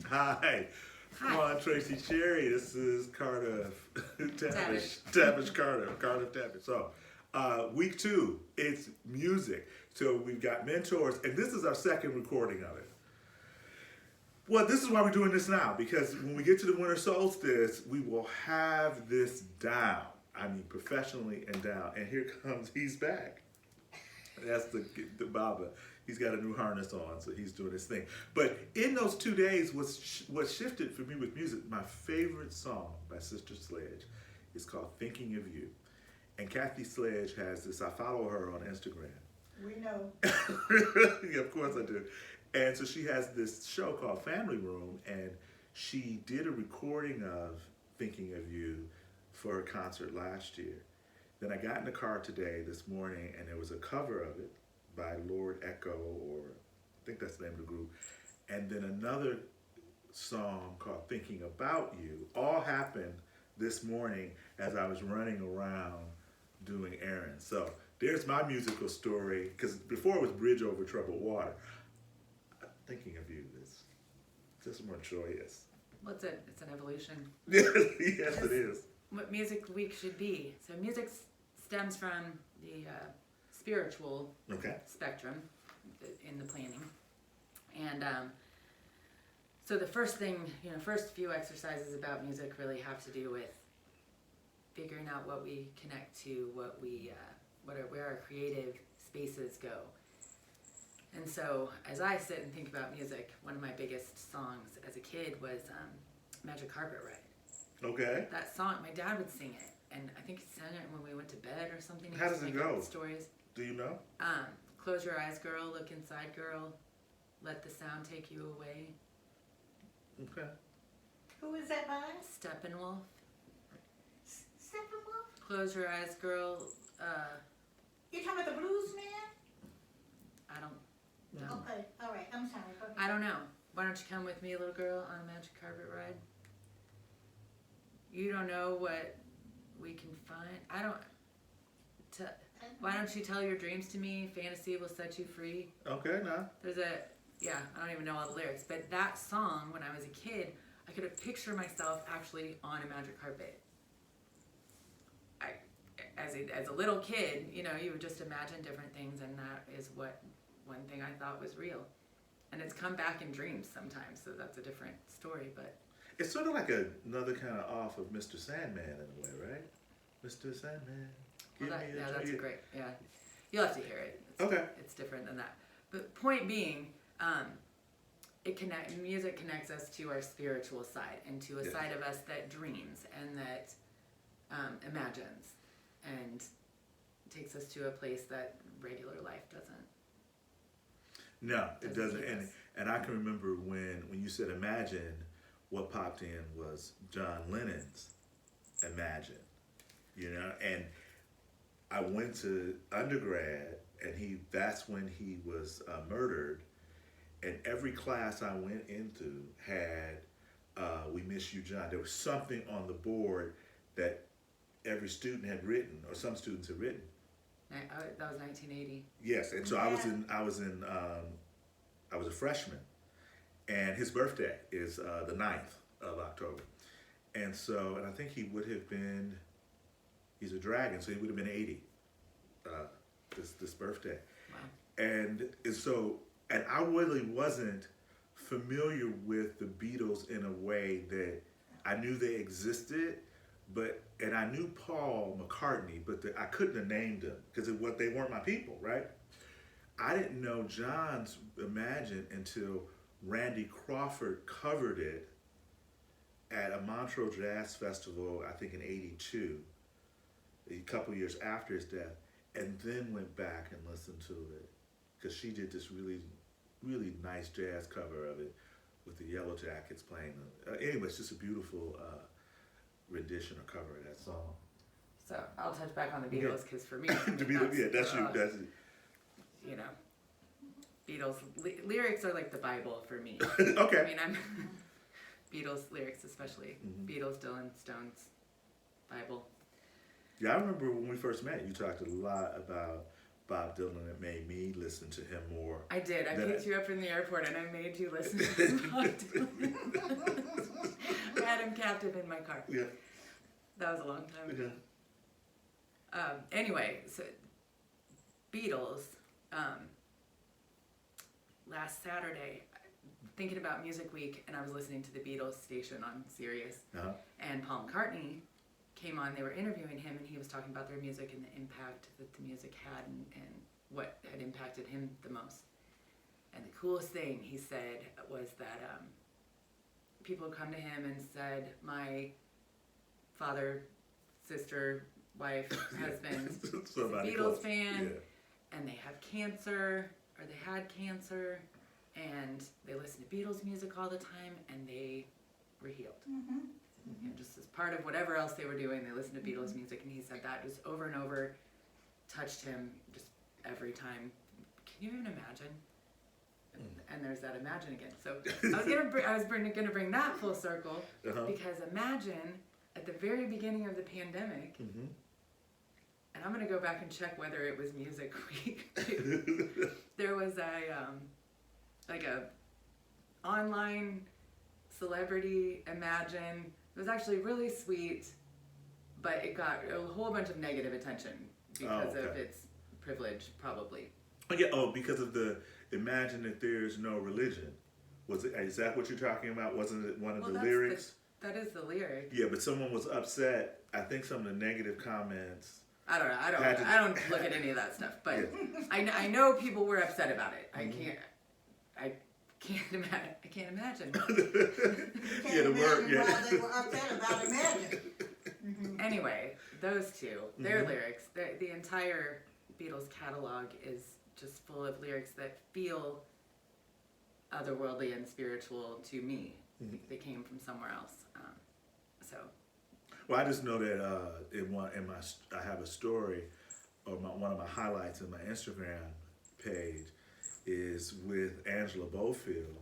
Hi. Hi. Come on, Tracy Cherry. This is Carter Tavish. Tavish. Tavish Carter. Carter Tavish. So, week 2, it's music. So we've got mentors, and this is our second recording of it. Well, this is why we're doing this now, because when we get to the winter solstice, we will have this down. I mean, professionally and down. And here comes, he's back. That's the Baba. He's got a new harness on, so he's doing his thing. But in those 2 days, what shifted for me with music, my favorite song by Sister Sledge is called Thinking of You. And Kathy Sledge has this, I follow her on Instagram. We know. Yeah, of course I do. And so she has this show called Family Room, and she did a recording of Thinking of You for her concert last year. Then I got in the car today, this morning, and there was a cover of it by Lord Echo, or I think that's the name of the group. And then another song called Thinking About You. All happened this morning as I was running around doing errands. So there's my musical story, because before it was Bridge Over Troubled Water. Thinking of You is just more joyous. Well, it's an evolution. Yes, it is. What Music Week should be. So music stems from the spiritual spectrum in the planning. And so the first thing, first few exercises about music really have to do with figuring out what we connect to, where our creative spaces go. And so as I sit and think about music, one of my biggest songs as a kid was Magic Carpet Ride. Okay. That song, my dad would sing it, and I think he sang it when we went to bed or something. How does it go? Stories. Do you know? Close your eyes, girl. Look inside, girl. Let the sound take you away. Okay. Who is that by? Steppenwolf. Steppenwolf? Close your eyes, girl. You talking about the blues man? I don't know. Okay, all right. I'm sorry. Go ahead. I don't know. Why don't you come with me, little girl, on a magic carpet ride? You don't know what we can find. Why don't you tell your dreams to me? Fantasy will set you free. Okay, now. I don't even know all the lyrics, but that song, when I was a kid, I could have pictured myself actually on a magic carpet. As a little kid, you would just imagine different things, and that is one thing I thought was real. And it's come back in dreams sometimes, so that's a different story, but... It's sort of like another kind of off of Mr. Sandman in a way, right? Mr. Sandman, give me a that's dream. great, yeah. You'll have to hear it. It's different than that. But point being, music connects us to our spiritual side, and to a side of us that dreams and that imagines, and takes us to a place that regular life doesn't. No, it doesn't. And I can remember when you said imagine, what popped in was John Lennon's Imagine, and I went to undergrad, and that's when he was murdered, and every class I went into had We Miss You, John. There was something on the board that every student had written, or some students had written. That was 1980. Yes, and so I was a freshman, and his birthday is the 9th of October, and I think he would have been, he's a dragon, so he would have been 80 this birthday. Wow. And I really wasn't familiar with the Beatles in a way that I knew they existed, and I knew Paul McCartney, but I couldn't have named them because they weren't my people, right? I didn't know John's Imagine until Randy Crawford covered it at a Montreux Jazz Festival, I think in '82, a couple years after his death, and then went back and listened to it because she did this really, really nice jazz cover of it with the Yellow Jackets playing. Anyway, it's just a beautiful rendition or cover of that song. So I'll touch back on the Beatles because for me, the Beatles, that's you. That's it. Beatles lyrics are like the Bible for me. Okay. I mean, I'm Beatles lyrics especially. Beatles, Dylan, Stones, Bible. Yeah, I remember when we first met, you talked a lot about Bob Dylan. It made me listen to him more. I did. I picked you up from the airport and I made you listen to Bob Dylan. captive in my car. Yeah. That was a long time ago. Yeah. Anyway, so Beatles. Last Saturday, thinking about Music Week, and I was listening to the Beatles station on Sirius, and Paul McCartney came on. They were interviewing him, and he was talking about their music and the impact that the music had, and what had impacted him the most. And the coolest thing he said was that people would come to him and said, my father, sister, wife, husband is a Beatles fan, and they have cancer, or they had cancer, and they listen to Beatles music all the time, and they were healed. And just as part of whatever else they were doing, they listened to Beatles music, and he said that just over and over touched him just every time. Can you even imagine? And there's that imagine again. So I was gonna bring that full circle, because imagine at the very beginning of the pandemic, and I'm gonna go back and check whether it was Music Week too. There was a online celebrity imagine. It was actually really sweet, but it got a whole bunch of negative attention because of its privilege, probably. Because of the imagine that there's no religion. Is that what you're talking about? Wasn't it one of the lyrics? That is the lyric. Yeah, but someone was upset. I think some of the negative comments. I don't know. I don't look at any of that stuff, but I know people were upset about it. I can't imagine. The word. Why they were upset about imagine. Anyway, those two, their lyrics, the entire Beatles catalog is just full of lyrics that feel otherworldly and spiritual to me. They came from somewhere else. Well, I just know that I have a story, or one of my highlights in my Instagram page is with Angela Bofield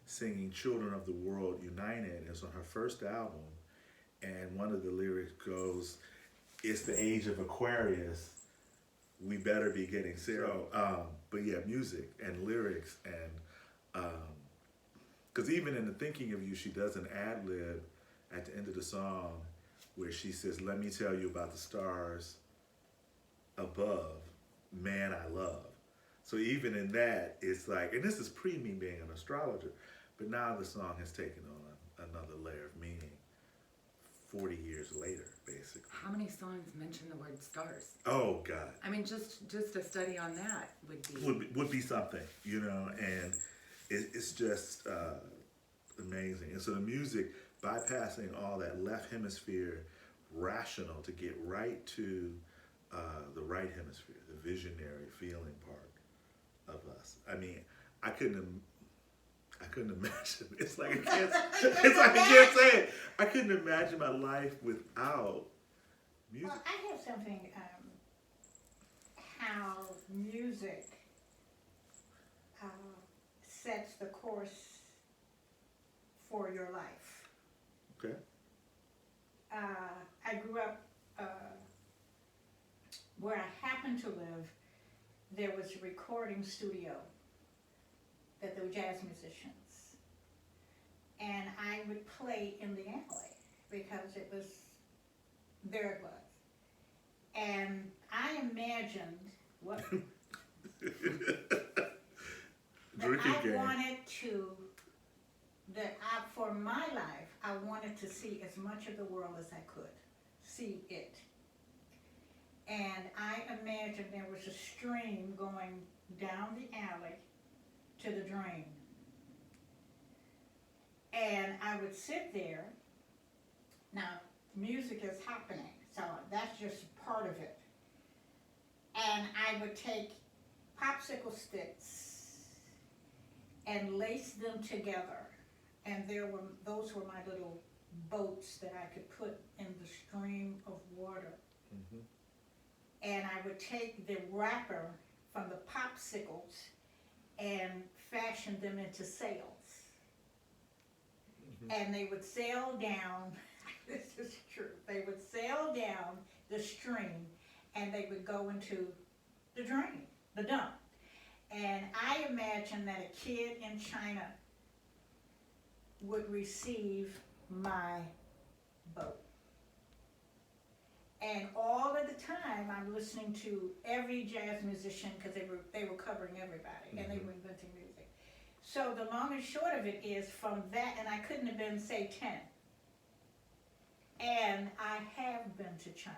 singing "Children of the World United." It's on her first album, and one of the lyrics goes, "It's the age of Aquarius. We better be getting serious." But yeah, music and lyrics, and because even in the Thinking of You, she does an ad lib at the end of the song where she says, "Let me tell you about the stars above, man I love." So even in that, it's like, and this is pre me being an astrologer, but now the song has taken on another layer of meaning 40 years later, basically. How many songs mention the word stars? Oh, God. I mean, just a study on that would be something, and it's just amazing. And so the music, bypassing all that left hemisphere rational to get right to the right hemisphere, the visionary feeling part of us. I mean, I couldn't imagine. It's like I can't say it. I couldn't imagine my life without music. Well, I have something. How music sets the course for your life. Okay. I grew up where I happened to live. There was a recording studio that there were jazz musicians, and I would play in the alley because there it was, and I imagined what for my life, I wanted to see as much of the world as I could, see it. And I imagined there was a stream going down the alley to the drain. And I would sit there. Now, music is happening, so that's just part of it. And I would take popsicle sticks and lace them together. And those were my little boats that I could put in the stream of water. Mm-hmm. And I would take the wrapper from the popsicles and fashion them into sails. Mm-hmm. And they would sail down, this is true, they would sail down the stream and they would go into the drain, the dump. And I imagine that a kid in China would receive my boat. And all of the time, I'm listening to every jazz musician because they were covering everybody and they were inventing music. So the long and short of it is from that, and I couldn't have been, say, 10. And I have been to China.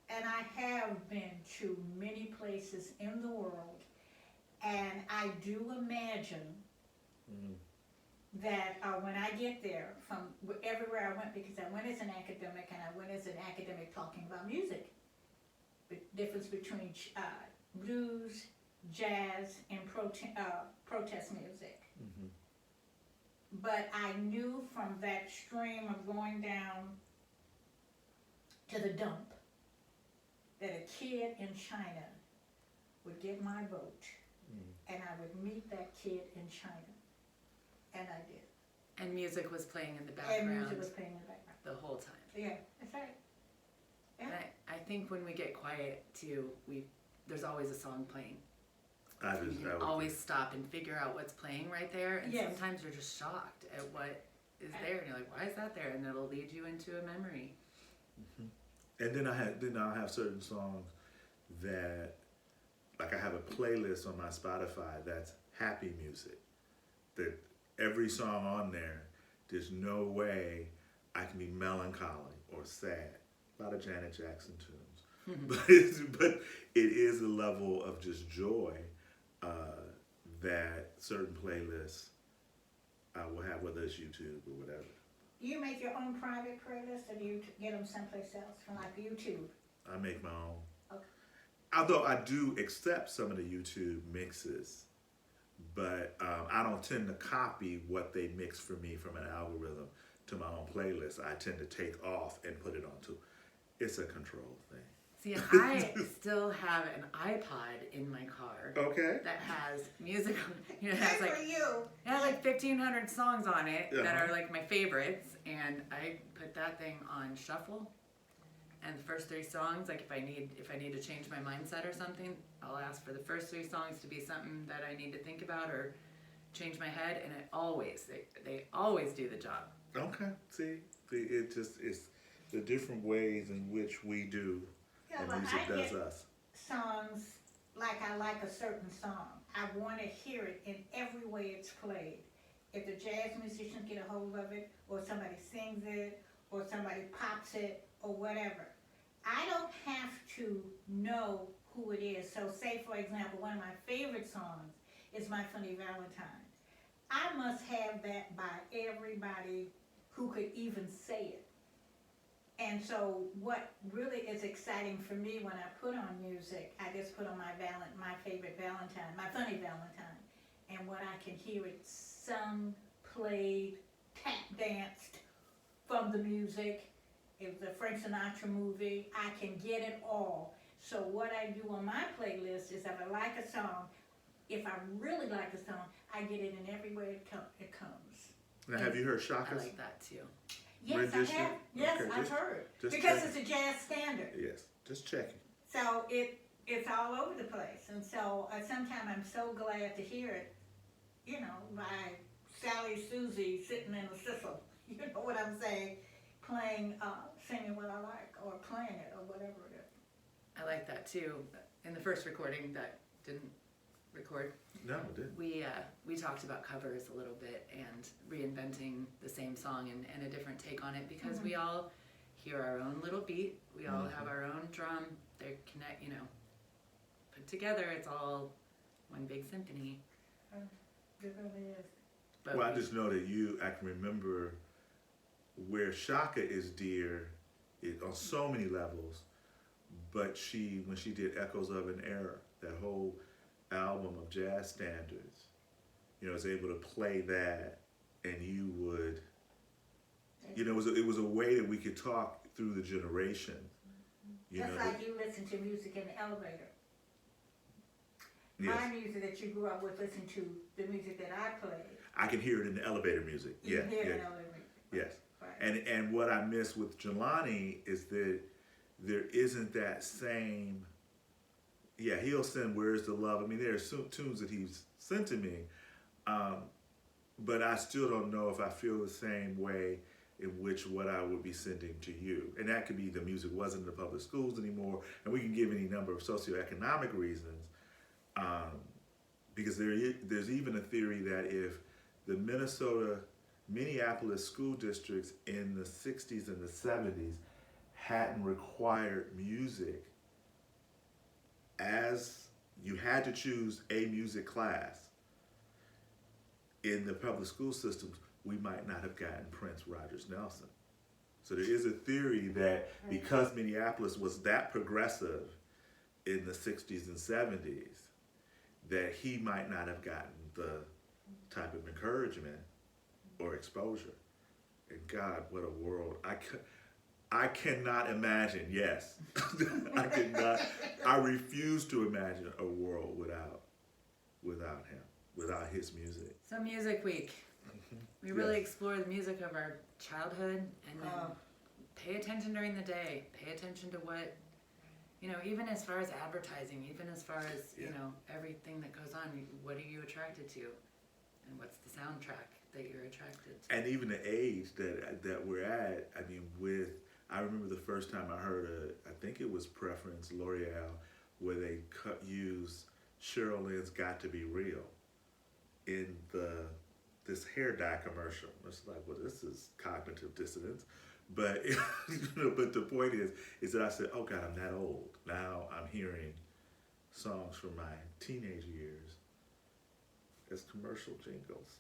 And I have been to many places in the world. And I do imagine that when I get there, from everywhere I went, because I went as an academic and I went as an academic talking about music, the difference between blues, jazz, and protest music. But I knew from that stream of going down to the dump that a kid in China would get my boat and I would meet that kid in China. And I did. And music was playing in the background. And music was playing in the background. The whole time. Yeah, that's right. Yeah. And I think when we get quiet too, there's always a song playing. You can always stop and figure out what's playing right there, and sometimes you're just shocked at what is there, and you're like, "Why is that there?" And it'll lead you into a memory. And then I have certain songs that, like I have a playlist on my Spotify that's happy music. That every song on there, there's no way I can be melancholy or sad. A lot of Janet Jackson tunes, but it is a level of just joy. That certain playlists I will have, whether it's YouTube or whatever. Do you make your own private playlist, or do you get them someplace else, from like YouTube? I make my own. Okay. Although I do accept some of the YouTube mixes, but I don't tend to copy what they mix for me from an algorithm to my own playlist. I tend to take off and put it onto. It's a control thing. See, I still have an iPod in my car. Okay. That has music on it. It has like, it has like 1,500 songs on it that are like my favorites, and I put that thing on shuffle. And the first 3 songs, like if I need to change my mindset or something, I'll ask for the first 3 songs to be something that I need to think about or change my head, and they always do the job. Okay. See, it just is the different ways in which we do. Yeah, and music does us. Songs, like I like a certain song. I want to hear it in every way it's played. If the jazz musicians get a hold of it, or somebody sings it, or somebody pops it, or whatever. I don't have to know who it is. So say, for example, one of my favorite songs is My Funny Valentine. I must have that by everybody who could even say it. And so what really is exciting for me when I put on music, I just put on my favorite Valentine, My Funny Valentine. And when I can hear it sung, played, tap danced from the music, it was a Frank Sinatra movie, I can get it all. So what I do on my playlist is, if I like a song, if I really like a song, I get it in every way it comes. Now, have you heard Shaka's? I like that too. Yes, rendition? I have. Yes, Okay, I've heard. just Because check. it's a jazz standard. Yes, just checking. So it's all over the place. And so sometimes I'm so glad to hear it, by Sally Susie sitting in a sizzle. You know what I'm saying? Playing, singing what I like, or playing it, or whatever it is. I like that too. In the first recording that didn't record, No, it didn't. we talked about covers a little bit and reinventing the same song and a different take on it, because we all hear our own little beat. We all have our own drum. They connect, put together. It's all one big symphony. It really is. But Well, I just know that I can remember where Shaka is dear on so many levels, but when she did Echoes of an Era, that whole album of jazz standards, was able to play that, and you would, it was a way that we could talk through the generation. Just like you listen to music in the elevator. Yes. My music that you grew up with, listen to the music that I played. I can hear it in the elevator music. You Yeah, can hear it yeah. in the elevator music. Yes. Right. And what I miss with Jelani is that there isn't that same. Yeah, he'll send "Where's the Love." I mean, there are tunes that he's sent to me, but I still don't know if I feel the same way in which what I would be sending to you. And that could be the music wasn't in the public schools anymore, and we can give any number of socioeconomic reasons, because there's even a theory that if the Minneapolis school districts in the 60s and the 70s hadn't required music as you had to choose a music class in the public school systems, we might not have gotten Prince Rogers Nelson. So there is a theory that because Minneapolis was that progressive in the 60s and 70s, that he might not have gotten the type of encouragement or exposure. And God, what a world. I cannot imagine, yes. I cannot, I refuse to imagine a world without him, without his music. So Music Week. We really explore the music of our childhood, and then pay attention during the day. Pay attention to what, even as far as advertising, even as far as, everything that goes on, what are you attracted to? And what's the soundtrack that you're attracted to? And even the age that we're at, I remember the first time I heard I think it was Preference L'Oreal, where they used Cheryl Lynn's Got to Be Real in this hair dye commercial. It's like, well, this is cognitive dissonance. But but the point is that I said, oh God, I'm that old. Now I'm hearing songs from my teenage years as commercial jingles.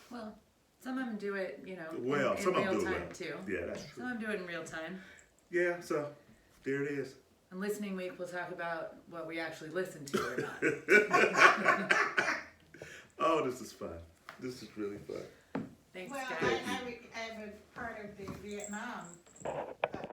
Well, some of them do it, in some of them real do time it too. Yeah, that's true. Some of them do it in real time. Yeah, so there it is. On Listening Week, we'll talk about what we actually listen to or not. Oh, this is fun. This is really fun. Thanks, Well, guys. I was part of the Vietnam